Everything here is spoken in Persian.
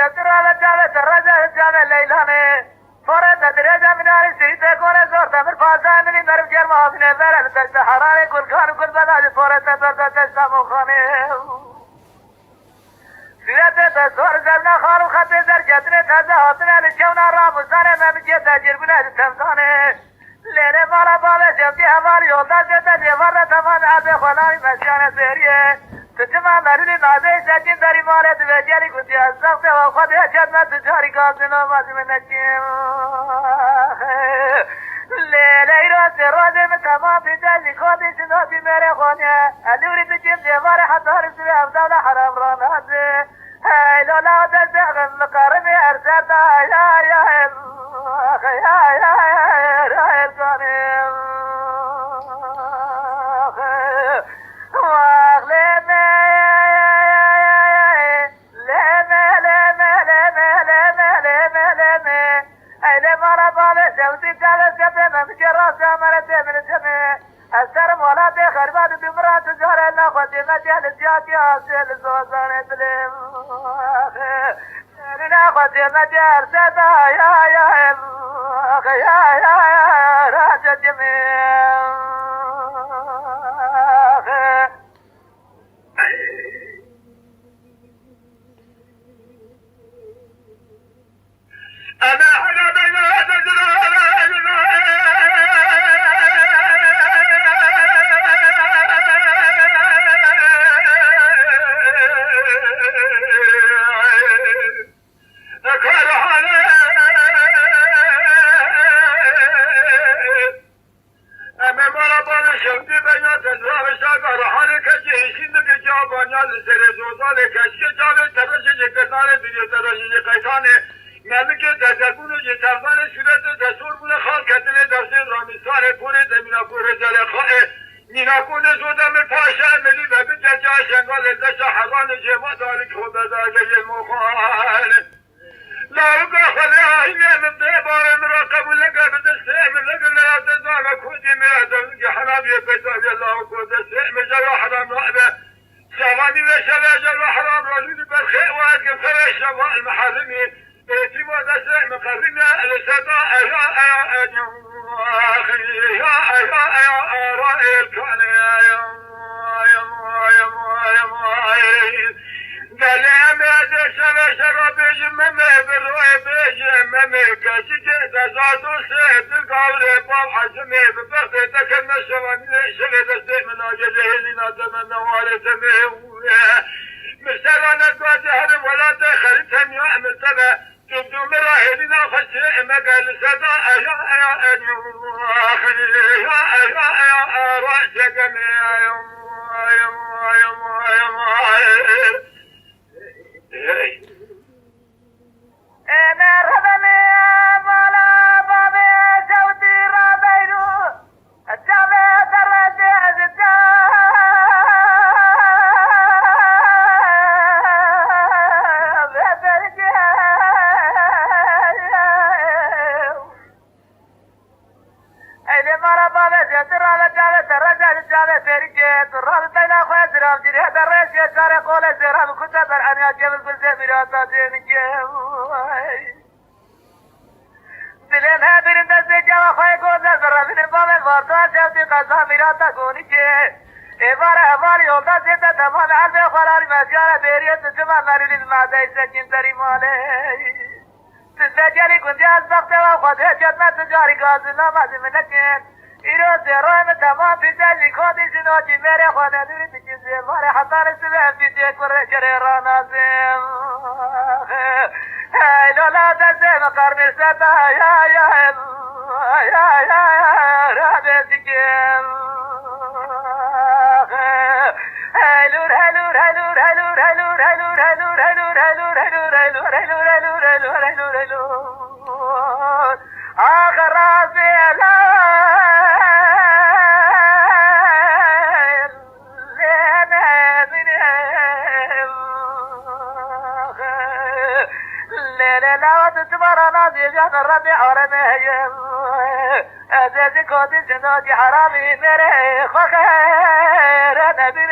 جبتر على جابت الرجال جاب ليلانه فرد درجة من على سيد كون زور تمر فازان من درب جرم أبناء بلد تجت حرارة كل كان كل بداج فرد تجت مخانه سيرت تزور زبنا خالو خط درجتنا تزهاتنا لشونا راموزانه من جد جربنا تمزانه ليله مالا بالا جبتي هوار يولدا جدا ديوار تمام عبد خلاني مشيانه سيريه تجمع مريض نازي ساكن داري مالت وجاري كنت أزاق وخد جدنا تجاري قاسنا ما زمنكين ليلة راس راس من تمام بجالي خودي سنوتي ميري خونيا أدوري تجيب ديوار حضار سوي أفضل حرام رانازي هاي لولا تزاق مقارمي أرساتا يا رايل كاني السرم ولا تخربات بمرات زهر الله خدمة الجاتي أصل زوزان سلم لنا خدمة أرسدا يا راجة جميع أنا على بين حرامي مري خخير نبي